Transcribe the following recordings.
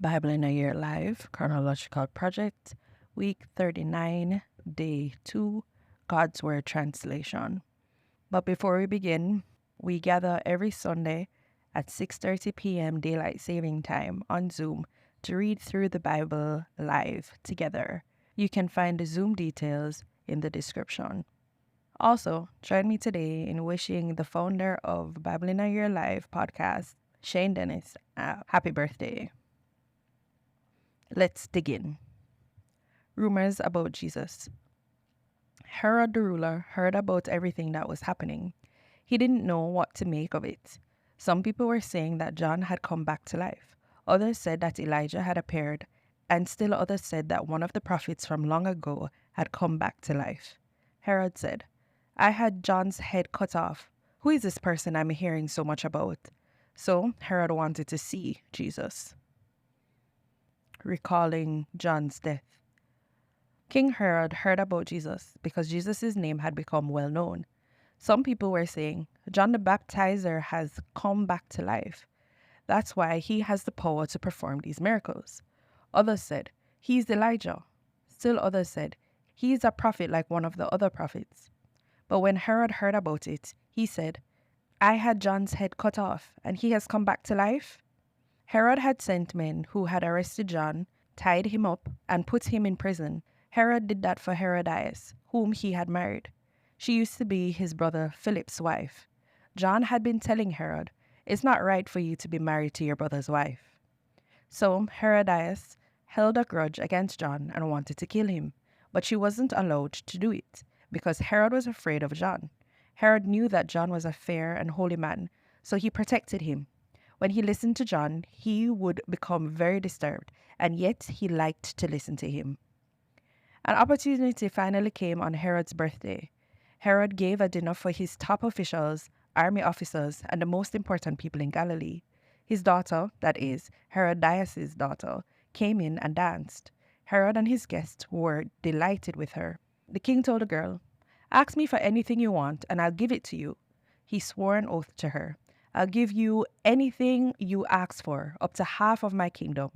Bible in a Year Live, Chronological Project, Week 39, Day 2, God's Word Translation. But before we begin, we gather every Sunday at 6:30 p.m. Daylight Saving Time on Zoom to read through the Bible live together. You can find the Zoom details in the description. Also, join me today in wishing the founder of Bible in a Year Live podcast, Shane Dennis, a happy birthday. Let's dig in. Rumors about Jesus. Herod the ruler heard about everything that was happening. He didn't know what to make of it. Some people were saying that John had come back to life. Others said that Elijah had appeared, and still others said that one of the prophets from long ago had come back to life. Herod said, "I had John's head cut off. Who is this person I'm hearing so much about?" So Herod wanted to see Jesus. Recalling John's death. King Herod heard about Jesus because Jesus' name had become well known. Some people were saying, John the Baptizer has come back to life. That's why he has the power to perform these miracles. Others said, he's Elijah. Still others said, he's a prophet like one of the other prophets. But when Herod heard about it, he said, I had John's head cut off, and he has come back to life? Herod had sent men who had arrested John, tied him up, and put him in prison. Herod did that for Herodias, whom he had married. She used to be his brother Philip's wife. John had been telling Herod, it's not right for you to be married to your brother's wife. So Herodias held a grudge against John and wanted to kill him, but she wasn't allowed to do it because Herod was afraid of John. Herod knew that John was a fair and holy man, so he protected him. When he listened to John, he would become very disturbed, and yet he liked to listen to him. An opportunity finally came on Herod's birthday. Herod gave a dinner for his top officials, army officers, and the most important people in Galilee. His daughter, that is, Herodias' daughter, came in and danced. Herod and his guests were delighted with her. The king told the girl, "Ask me for anything you want, and I'll give it to you." He swore an oath to her. "I'll give you anything you ask for, up to half of my kingdom."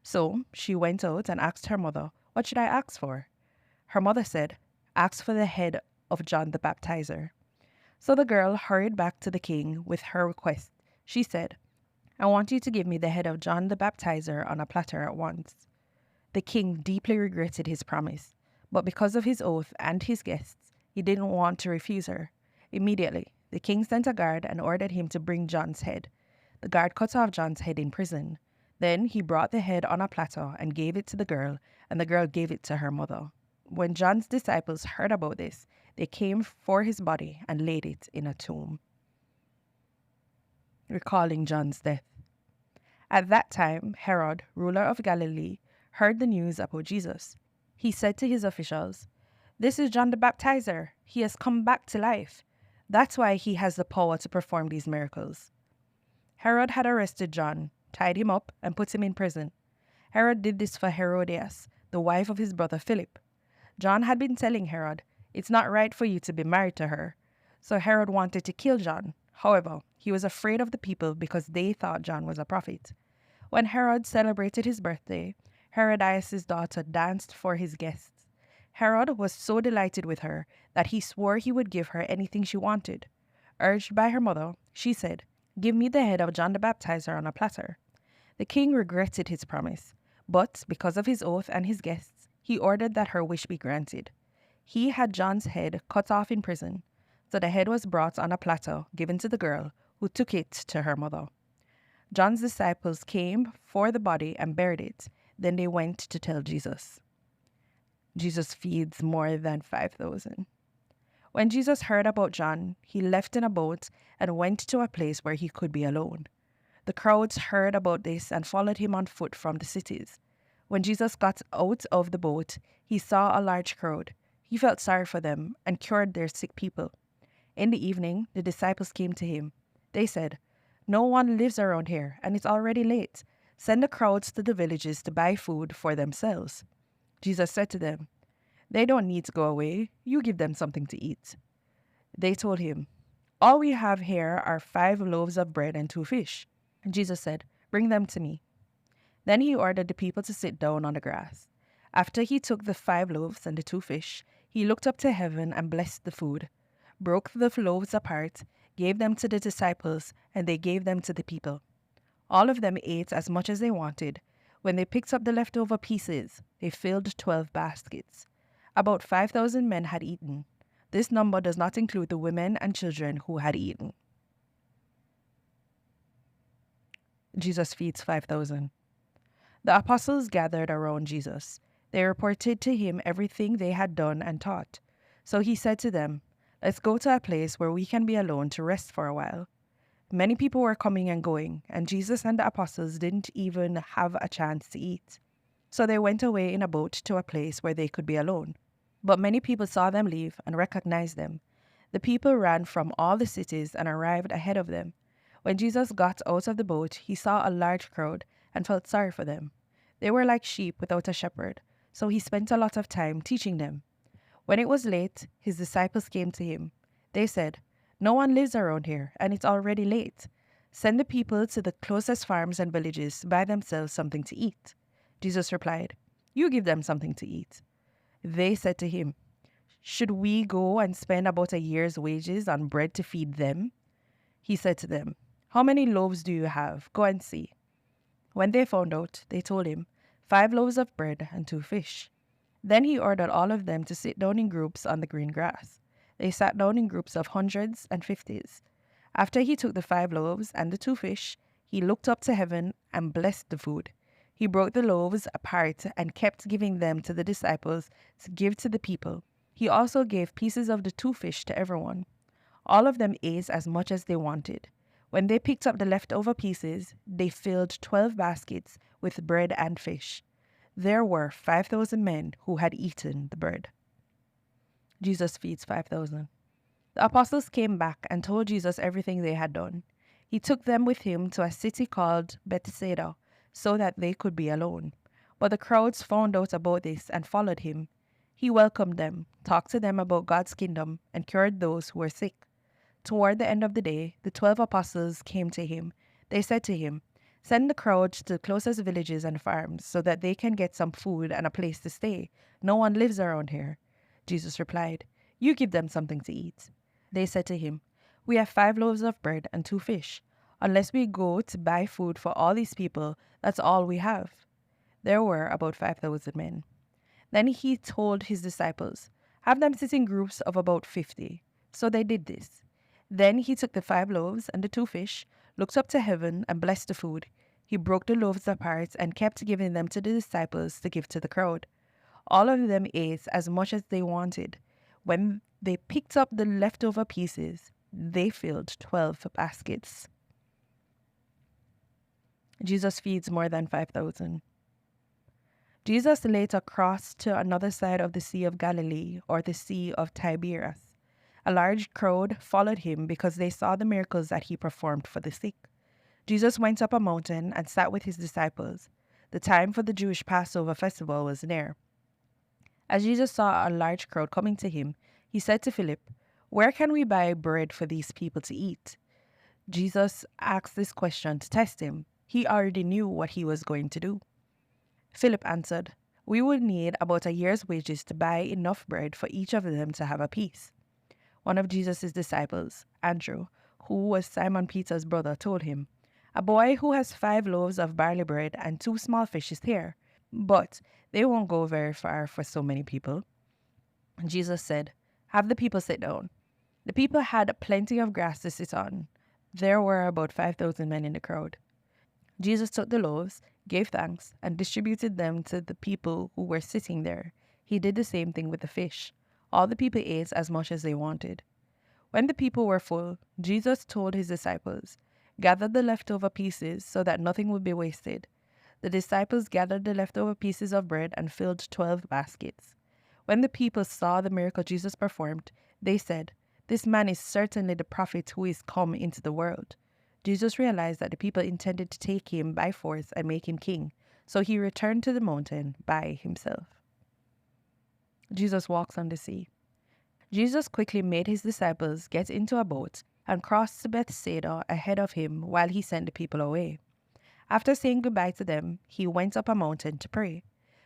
So she went out and asked her mother, "What should I ask for?" Her mother said, "Ask for the head of John the Baptizer." So the girl hurried back to the king with her request. She said, "I want you to give me the head of John the Baptizer on a platter at once." The king deeply regretted his promise, but because of his oath and his guests, he didn't want to refuse her. Immediately, the king sent a guard and ordered him to bring John's head. The guard cut off John's head in prison. Then he brought the head on a platter and gave it to the girl, and the girl gave it to her mother. When John's disciples heard about this, they came for his body and laid it in a tomb. Recalling John's death. At that time, Herod, ruler of Galilee, heard the news about Jesus. He said to his officials, "This is John the Baptizer. He has come back to life. That's why he has the power to perform these miracles." Herod had arrested John, tied him up, and put him in prison. Herod did this for Herodias, the wife of his brother Philip. John had been telling Herod, "It's not right for you to be married to her." So Herod wanted to kill John. However, he was afraid of the people because they thought John was a prophet. When Herod celebrated his birthday, Herodias' daughter danced for his guests. Herod was so delighted with her that he swore he would give her anything she wanted. Urged by her mother, she said, "Give me the head of John the Baptizer on a platter." The king regretted his promise, but because of his oath and his guests, he ordered that her wish be granted. He had John's head cut off in prison, so the head was brought on a platter given to the girl, who took it to her mother. John's disciples came for the body and buried it. Then they went to tell Jesus. Jesus feeds more than 5,000. When Jesus heard about John, he left in a boat and went to a place where he could be alone. The crowds heard about this and followed him on foot from the cities. When Jesus got out of the boat, he saw a large crowd. He felt sorry for them and cured their sick people. In the evening, the disciples came to him. They said, "No one lives around here, and it's already late. Send the crowds to the villages to buy food for themselves." Jesus said to them, "They don't need to go away. You give them something to eat." They told him, "All we have here are 5 loaves of bread and 2 fish." Jesus said, "Bring them to me." Then he ordered the people to sit down on the grass. After he took the 5 loaves and the 2 fish, he looked up to heaven and blessed the food, broke the loaves apart, gave them to the disciples, and they gave them to the people. All of them ate as much as they wanted. When they picked up the leftover pieces, they filled 12 baskets. About 5,000 men had eaten. This number does not include the women and children who had eaten. Jesus feeds 5,000. The apostles gathered around Jesus. They reported to him everything they had done and taught. So he said to them, "Let's go to a place where we can be alone to rest for a while." Many people were coming and going, and Jesus and the apostles didn't even have a chance to eat. So they went away in a boat to a place where they could be alone. But many people saw them leave and recognized them. The people ran from all the cities and arrived ahead of them. When Jesus got out of the boat, he saw a large crowd and felt sorry for them. They were like sheep without a shepherd, so he spent a lot of time teaching them. When it was late, his disciples came to him. They said, "No one lives around here, and it's already late. Send the people to the closest farms and villages to buy themselves something to eat." Jesus replied, "You give them something to eat." They said to him, "Should we go and spend about a year's wages on bread to feed them?" He said to them, "How many loaves do you have? Go and see." When they found out, they told him, 5 loaves of bread and 2 fish. Then he ordered all of them to sit down in groups on the green grass. They sat down in groups of hundreds and fifties. After he took the 5 loaves and the 2 fish, he looked up to heaven and blessed the food. He broke the loaves apart and kept giving them to the disciples to give to the people. He also gave pieces of the 2 fish to everyone. All of them ate as much as they wanted. When they picked up the leftover pieces, they filled 12 baskets with bread and fish. There were 5,000 men who had eaten the bread. Jesus feeds 5,000. The apostles came back and told Jesus everything they had done. He took them with him to a city called Bethsaida so that they could be alone. But the crowds found out about this and followed him. He welcomed them, talked to them about God's kingdom, and cured those who were sick. Toward the end of the day, the 12 apostles came to him. They said to him, "Send the crowd to the closest villages and farms so that they can get some food and a place to stay. No one lives around here." Jesus replied, "You give them something to eat." They said to him, "We have 5 loaves of bread and 2 fish. Unless we go to buy food for all these people, that's all we have." There were about 5,000 men. Then he told his disciples, "Have them sit in groups of about 50. So they did this. Then he took the 5 loaves and the 2 fish, looked up to heaven, and blessed the food. He broke the loaves apart and kept giving them to the disciples to give to the crowd. All of them ate as much as they wanted. When they picked up the leftover pieces, they filled 12 baskets. Jesus feeds more than 5,000. Jesus later crossed to another side of the Sea of Galilee, or the Sea of Tiberias. A large crowd followed him because they saw the miracles that he performed for the sick. Jesus went up a mountain and sat with his disciples. The time for the Jewish Passover festival was near. As Jesus saw a large crowd coming to him, he said to Philip, "Where can we buy bread for these people to eat?" Jesus asked this question to test him. He already knew what he was going to do. Philip answered, "We would need about a year's wages to buy enough bread for each of them to have a piece." One of Jesus' disciples, Andrew, who was Simon Peter's brother, told him, "A boy who has 5 loaves of barley bread and 2 small fish is here, but they won't go very far for so many people." And Jesus said, "Have the people sit down." The people had plenty of grass to sit on. There were about 5,000 men in the crowd. Jesus took the loaves, gave thanks, and distributed them to the people who were sitting there. He did the same thing with the fish. All the people ate as much as they wanted. When the people were full, Jesus told his disciples, "Gather the leftover pieces so that nothing would be wasted." The disciples gathered the leftover pieces of bread and filled 12 baskets. When the people saw the miracle Jesus performed, they said, "This man is certainly the prophet who is come into the world." Jesus realized that the people intended to take him by force and make him king, so he returned to the mountain by himself. Jesus walks on the sea. Jesus quickly made his disciples get into a boat and crossed to Bethsaida ahead of him while he sent the people away. After saying goodbye to them, he went up a mountain to pray.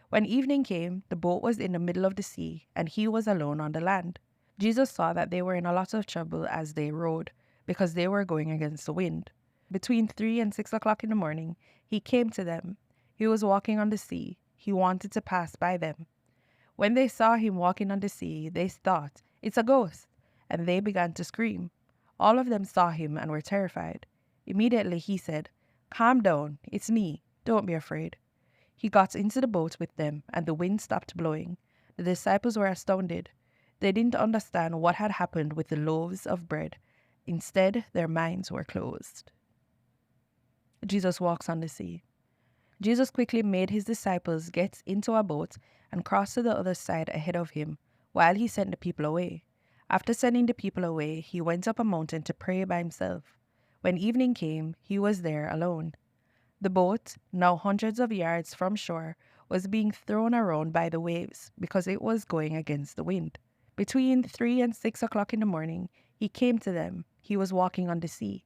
When evening came, the boat was in the middle of the sea, and he was alone on the land. Jesus saw that they were in a lot of trouble as they rowed, because they were going against the wind. Between 3 and 6 o'clock in the morning, he came to them. He was walking on the sea. He wanted to pass by them. When they saw him walking on the sea, they thought, "It's a ghost," and they began to scream. All of them saw him and were terrified. Immediately he said, "Calm down, it's me. Don't be afraid." He got into the boat with them, and the wind stopped blowing. The disciples were astounded. They didn't understand what had happened with the loaves of bread. Instead, their minds were closed. Jesus walks on the sea. Jesus quickly made his disciples get into a boat and cross to the other side ahead of him, while he sent the people away. After sending the people away, he went up a mountain to pray by himself. When evening came, he was there alone. The boat, now hundreds of yards from shore, was being thrown around by the waves because it was going against the wind. Between 3 and 6 o'clock in the morning, he came to them. He was walking on the sea.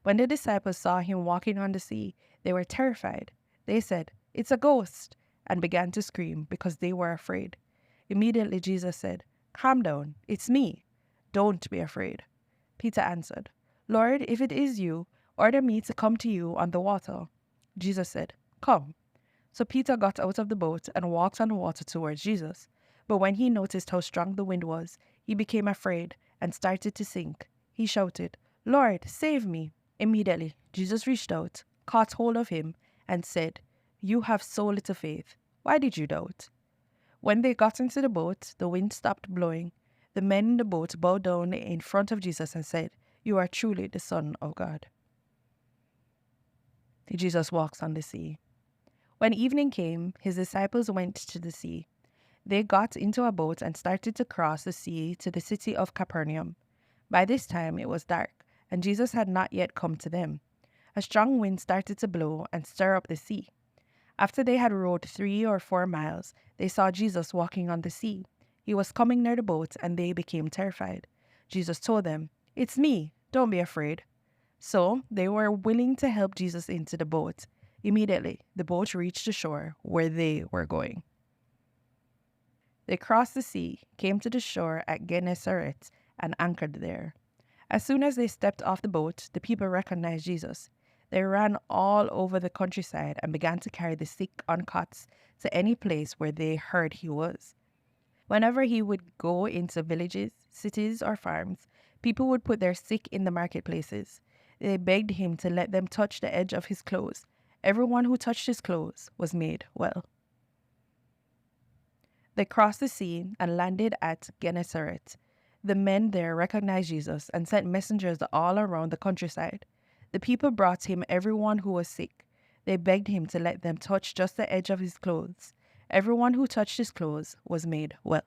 When the disciples saw him walking on the sea, they were terrified. They said, "It's a ghost," and began to scream because they were afraid. Immediately Jesus said, "Calm down, it's me. Don't be afraid." Peter answered, "Lord, if it is you, order me to come to you on the water." Jesus said, "Come." So Peter got out of the boat and walked on the water towards Jesus. But when he noticed how strong the wind was, he became afraid and started to sink. He shouted, "Lord, save me." Immediately, Jesus reached out, caught hold of him, and said, "You have so little faith. Why did you doubt?" When they got into the boat, the wind stopped blowing. The men in the boat bowed down in front of Jesus and said, "You are truly the Son of God." Jesus walks on the sea. When evening came, his disciples went to the sea. They got into a boat and started to cross the sea to the city of Capernaum. By this time it was dark, and Jesus had not yet come to them. A strong wind started to blow and stir up the sea. After they had rowed 3 or 4 miles, they saw Jesus walking on the sea. He was coming near the boat, and they became terrified. Jesus told them, "It's me. Don't be afraid." So they were willing to help Jesus into the boat. Immediately, the boat reached the shore where they were going. They crossed the sea, came to the shore at Gennesaret, and anchored there. As soon as they stepped off the boat, the people recognized Jesus. They ran all over the countryside and began to carry the sick on cots to any place where they heard he was. Whenever he would go into villages, cities, or farms, people would put their sick in the marketplaces. They begged him to let them touch the edge of his clothes. Everyone who touched his clothes was made well. They crossed the sea and landed at Gennesaret. The men there recognized Jesus and sent messengers all around the countryside. The people brought him everyone who was sick. They begged him to let them touch just the edge of his clothes. Everyone who touched his clothes was made well.